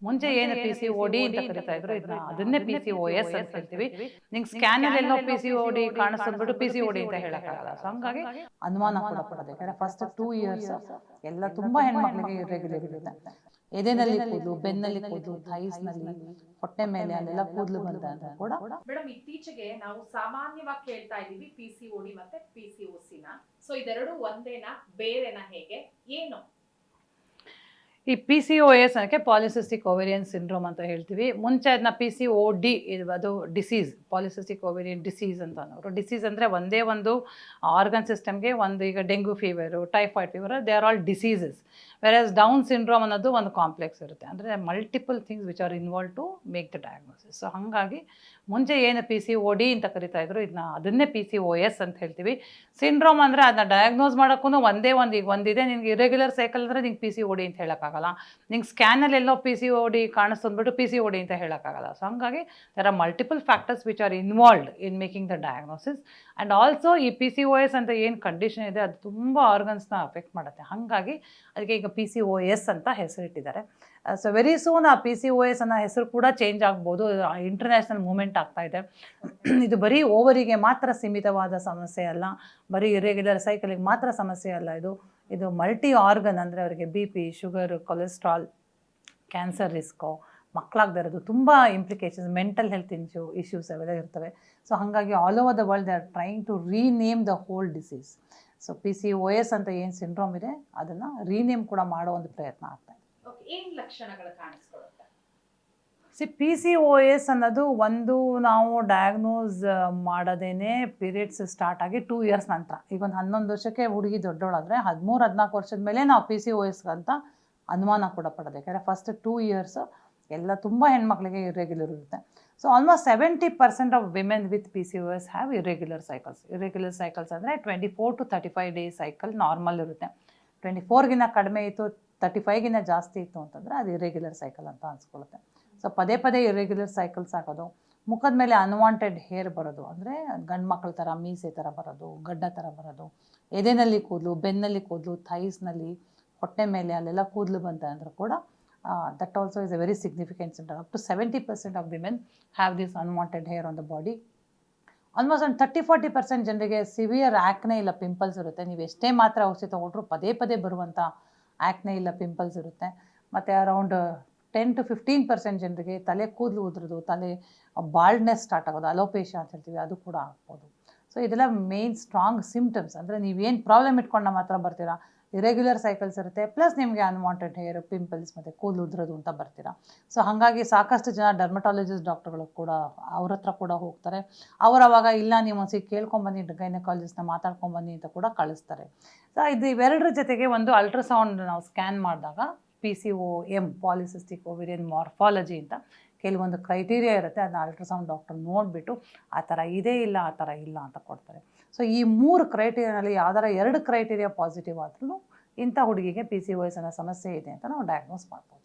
ಮುಂಚೆ ಏನು P C O D ಅಂತ ಕರಿತಾ ಇದ್ರು, ಇದನ್ನ ಅದನ್ನೇ ಪಿ ಸಿ ಓ ಎಸ್ ಅಂತ ಹೇಳ್ತೀವಿ. ನಿಂಗೆ ಸ್ಕ್ಯಾನ್ ಅಲ್ಲಿ ಎಲ್ಲೋ ಪಿ ಸಿ ಓ ಡಿ ಕಾಣಿಸ್ಬಿಟ್ಟು ಪಿ ಸಿ ಓ ಡಿ ಅಂತ ಹೇಳಕ್ಕಾಗಲ್ಲ. ಸೊ ಹಂಗಾಗಿ ಅನುಮಾನ ಕೂಡ ಪಡೋದು. ಯಾಕಂದ್ರೆ ಫಸ್ಟ್ 2 years ಎಲ್ಲ ತುಂಬಾ ಹೆಣ್ಮಕ್ಳಿಗೆ ಇರ್ರೆಗ್ಯುಲರ್ ಇರುತ್ತೆ. ಎದೆನಲ್ಲಿ ಕೂದಲು, ಬೆನ್ನಲ್ಲಿ ಕೂದಲು, ಥೈಸ್ ನಲ್ಲಿ, ಹೊಟ್ಟೆ ಮೇಲೆ ಅಲ್ಲೆಲ್ಲ ಕೂದಲು ಬಂದ ಅಂತ ಕೂಡ. ಮೇಡಮ್, ಇತ್ತೀಚೆಗೆ ನಾವು ಸಾಮಾನ್ಯವಾಗಿ ಕೇಳ್ತಾ ಇದೀವಿ PCOD ಮತ್ತೆ PCOC ನ. ಸೊ ಇದೆರಡು ಒಂದೇನಾ, ಬೇರೆನಾ, ಹೇಗೆ, ಏನು? ಈ ಪಿ ಸಿ ಓ ಎಸ್ ಅನ್ನೋಕ್ಕೆ ಪಾಲಿಸಿಸ್ಟಿಕ್ ಓವೇರಿಯನ್ ಸಿಂಡ್ರೋಮ್ ಅಂತ ಹೇಳ್ತೀವಿ. ಮುಂಚೆ ಅದನ್ನ ಪಿ ಸಿ ಓ ಡಿ, ಅದು ಡಿಸೀಸ್, ಪಾಲಿಸಿಸ್ಟಿಕ್ ಓವೇರಿಯನ್ ಡಿಸೀಸ್ ಅಂತ ಅನ್ನೋರು. ಡಿಸೀಸ್ ಅಂದರೆ ಒಂದೇ ಒಂದು ಆರ್ಗನ್ ಸಿಸ್ಟಮ್ಗೆ ಒಂದು, ಈಗ dengue fever, typhoid fever, they are all diseases. Versus Down syndrome ಅನ್ನೋದು ಒಂದು ಕಾಂಪ್ಲೆಕ್ಸ್ ಇರುತ್ತೆ, ಅಂದರೆ multiple things which are involve to make the diagnosis. So ಹಾಗಾಗಿ ಮುಂಚೆ ಏನು ಪಿ ಸಿ ಓ ಡಿ ಅಂತ ಕರಿತಾ ಇದ್ರು, ಇದನ್ನ ಅದನ್ನೇ ಪಿ ಸಿ ಓ ಎಸ್ ಅಂತ ಹೇಳ್ತೀವಿ. ಸಿಂಡ್ರೋಮ್ ಅಂದರೆ ಅದನ್ನ ಡಯಾಗ್ನೋಸ್ ಮಾಡೋಕ್ಕೂ ಒಂದೇ ಒಂದು, ಈಗ ಒಂದಿದೆ ನಿಮ್ಗೆ ಇರೆಗ್ಯುಲರ್ ಸೈಕಲ್ ಅಂದರೆ ನಿಂಗೆ ಪಿ ಸಿ ಓ ಡಿ ಅಂತ ಹೇಳೋಕ್ಕಾಗಲ್ಲ. ನಿಂಗೆ ಸ್ಕ್ಯಾನಲ್ಲಿ ಎಲ್ಲೋ ಪಿ ಸಿ ಓ ಡಿ ಕಾಣಿಸ್ತಂದ್ಬಿಟ್ಟು ಪಿ ಸಿ ಓ ಡಿ ಅಂತ ಹೇಳೋಕ್ಕಾಗಲ್ಲ. ಸೊ ಹಾಗಾಗಿ there are multiple factors which are involved in making the diagnosis. And also ಈ ಪಿ ಸಿ ಓ ಎಸ್ ಅಂತ ಏನು ಕಂಡೀಷನ್ ಇದೆ ಅದು ತುಂಬ ಆರ್ಗನ್ಸ್ನ ಅಫೆಕ್ಟ್ ಮಾಡುತ್ತೆ. ಹಾಗಾಗಿ ಅದಕ್ಕೆ ಈಗ ಪಿ ಸಿ ಓ ಎಸ್ ಅಂತ ಹೆಸರಿಟ್ಟಿದ್ದಾರೆ. ಸೊ ವೆರಿ ಸೂನ್ ಆ ಪಿ ಸಿ ಓ ಎಸ್ ಅನ್ನೋ ಹೆಸರು ಕೂಡ ಚೇಂಜ್ ಆಗ್ಬೋದು. ಇಂಟರ್ನ್ಯಾಷನಲ್ ಮೂವ್ಮೆಂಟ್ ಆಗ್ತಾ ಇದೆ. ಇದು ಬರೀ ಓವರಿಗೆ ಮಾತ್ರ ಸೀಮಿತವಾದ ಸಮಸ್ಯೆ ಅಲ್ಲ, ಬರೀ ಇರೆಗ್ಯುಲರ್ ಸೈಕಲಿಗೆ ಮಾತ್ರ ಸಮಸ್ಯೆ ಅಲ್ಲ. ಇದು ಮಲ್ಟಿ ಆರ್ಗನ್, ಅಂದರೆ ಅವರಿಗೆ B P, sugar, cholesterol, cancer risk, ಮಕ್ಕಳಾಗದೇ ಇರೋದು, ತುಂಬ ಇಂಪ್ಲಿಕೇಶನ್ಸ್, ಮೆಂಟಲ್ ಹೆಲ್ತ್ ಇಶ್ಯೂಸ್ ಅವೆಲ್ಲ ಇರ್ತವೆ. ಸೊ ಹಾಗಾಗಿ all over the world they are trying to rename the whole disease. So P C O S ಅಂತ ಏನು ಸಿಂಡ್ರೋಮ್ ಇದೆ ಅದನ್ನು ರೀನೇಮ್ ಕೂಡ ಮಾಡೋ ಒಂದು ಪ್ರಯತ್ನ ಆಗ್ತಾ ಇದೆ. ಏನು ಲಕ್ಷಣಗಳು ಕಾಣಿಸ್ಕೊಳ್ಳುತ್ತೆ? ಪಿ ಸಿ ಓ ಎಸ್ ಅನ್ನೋದು ಒಂದು, ನಾವು ಡಯಾಗ್ನೋಸ್ ಮಾಡೋದೇನೆ ಪೀರಿಯಡ್ಸ್ ಸ್ಟಾರ್ಟ್ ಆಗಿ 2 years ನಂತರ. ಈಗ ಒಂದು 11 ವರ್ಷಕ್ಕೆ ಹುಡುಗಿ ದೊಡ್ಡವಳಾದರೆ 13-14 ವರ್ಷದ ಮೇಲೆ ನಾವು ಪಿ ಸಿ ಓ ಎಸ್ ಅಂತ ಅನುಮಾನ ಕೂಡ ಪಡೋದು. ಯಾಕಂದರೆ ಫಸ್ಟ್ 2 years ಎಲ್ಲ ತುಂಬ ಹೆಣ್ಮಕ್ಳಿಗೆ ಇರ್ರೆಗ್ಯುಲರ್ ಇರುತ್ತೆ. So almost 70% of women with P C O S have irregular cycles. Irregular cycles ಅಂದರೆ 24 to 35 days ಸೈಕಲ್ ನಾರ್ಮಲ್ ಇರುತ್ತೆ. 24ಗಿನ್ನ ಕಡಿಮೆ ಇತ್ತು, 35ಗಿನ್ನ ಜಾಸ್ತಿ ಇತ್ತು ಅಂತಂದರೆ ಅದು ಇರ್ರೆಗ್ಯುಲರ್ ಸೈಕಲ್ ಅಂತ ಅನ್ಸ್ಕೊಳ್ಳುತ್ತೆ. ಸೊ ಪದೇ ಪದೇ ಇರ್ರೆಗ್ಯುಲರ್ ಸೈಕಲ್ಸ್ ಆಗೋದು, ಮುಖದ ಮೇಲೆ ಅನ್ವಾಂಟೆಡ್ ಹೇರ್ ಬರೋದು, ಅಂದರೆ ಗಂಡು ಮಕ್ಕಳ ಥರ ಮೀಸೆ ಥರ ಬರೋದು, ಗಡ್ಡ ಥರ ಬರೋದು, ಎದೆನಲ್ಲಿ ಕೂದಲು, ಬೆನ್ನಲ್ಲಿ ಕೂದಲು, ಥೈಸ್ನಲ್ಲಿ, ಹೊಟ್ಟೆ ಮೇಲೆ ಅಲ್ಲೆಲ್ಲ ಕೂದಲು ಬಂತ ಅಂದ್ರೆ ಕೂಡ that also is a very significant syndrome. Up to 70% of women have this unwanted hair on the body. Almost ಒಂದು 30-40% ಜನರಿಗೆ ಸಿವಿಯರ್ ಆ್ಯಕ್ನೆ ಇಲ್ಲ ಪಿಂಪಲ್ಸ್ ಇರುತ್ತೆ. ನೀವು ಎಷ್ಟೇ ಮಾತ್ರ ಔಷಧಿ ತೊಗೊಂಡ್ರು ಪದೇ ಪದೇ ಬರುವಂಥ ಆ್ಯಕ್ನೆ ಇಲ್ಲ ಪಿಂಪಲ್ಸ್ ಇರುತ್ತೆ. ಮತ್ತು ಅರೌಂಡ್ 10 to 15% ಜನರಿಗೆ ತಲೆ ಕೂದಲು ಉದ್ರದು, ತಲೆ ಬಾಲ್ಡ್ನೆಸ್ ಸ್ಟಾರ್ಟ್ ಆಗೋದು, ಅಲೋಪೇಶಿಯಾ ಅಂತ ಹೇಳ್ತೀವಿ, ಅದು ಕೂಡ ಆಗ್ಬೋದು. ಸೊ ಇದೆಲ್ಲ ಮೇನ್ ಸ್ಟ್ರಾಂಗ್ ಸಿಮ್ಟಮ್ಸ್. ಅಂದರೆ ನೀವೇನು ಪ್ರಾಬ್ಲಮ್ ಇಟ್ಕೊಂಡು ನಮ್ಮ ಹತ್ರ ಬರ್ತೀರಾ, ಇರೆಗ್ಯುಲರ್ ಸೈಕಲ್ಸ್ ಇರುತ್ತೆ, ಪ್ಲಸ್ ನಿಮಗೆ ಅನ್ವಾಂಟೆಡ್ ಹೇರ್, ಪಿಂಪಲ್ಸ್ ಮತ್ತು ಕೂದಲು ಉದ್ರದು ಅಂತ ಬರ್ತೀರಾ. ಸೊ ಹಾಗಾಗಿ ಸಾಕಷ್ಟು ಜನ ಡರ್ಮಟಾಲಜಿಸ್ಟ್ ಡಾಕ್ಟರ್ಗಳು ಕೂಡ ಅವ್ರ ಹತ್ರ ಕೂಡ ಹೋಗ್ತಾರೆ. ಅವರವಾಗ ಇಲ್ಲ ನೀವು ಒಂದ್ಸಿ ಕೇಳ್ಕೊಂಬನ್ನಿ, ಗೈನಕಾಲಜಿಸ್ಟ್ನ ಮಾತಾಡ್ಕೊಂಬನ್ನಿ ಅಂತ ಕೂಡ ಕಳಿಸ್ತಾರೆ. ಸೊ ಇದು ಇವೆರಡರ ಜೊತೆಗೆ ಒಂದು ಅಲ್ಟ್ರಾಸೌಂಡ್ ನಾವು ಸ್ಕ್ಯಾನ್ ಮಾಡಿದಾಗ P C O M, polycystic ovarian morphology ಅಂತ ಕೆಲವೊಂದು ಕ್ರೈಟೀರಿಯಾ ಇರುತ್ತೆ. ಅದನ್ನ ಅಲ್ಟ್ರಾಸೌಂಡ್ ಡಾಕ್ಟರ್ ನೋಡಿಬಿಟ್ಟು ಆ ಥರ ಇದೆ ಇಲ್ಲ, ಆ ಥರ ಇಲ್ಲ ಅಂತ ಕೊಡ್ತಾರೆ. ಸೊ ಈ 3 ಕ್ರೈಟೀರಿಯಾನಲ್ಲಿ ಯಾವ್ದಾರ 2 ಕ್ರೈಟೀರಿಯಾ ಪಾಸಿಟಿವ್ ಆದ್ರೂ ಇಂಥ ಹುಡುಗಿಗೆ ಪಿ ಸಿ ಓ ಎಸ್ ಅನ್ನೋ ಸಮಸ್ಯೆ ಇದೆ ಅಂತ ನಾವು ಡಯಾಗ್ನೋಸ್ ಮಾಡ್ಬೋದು.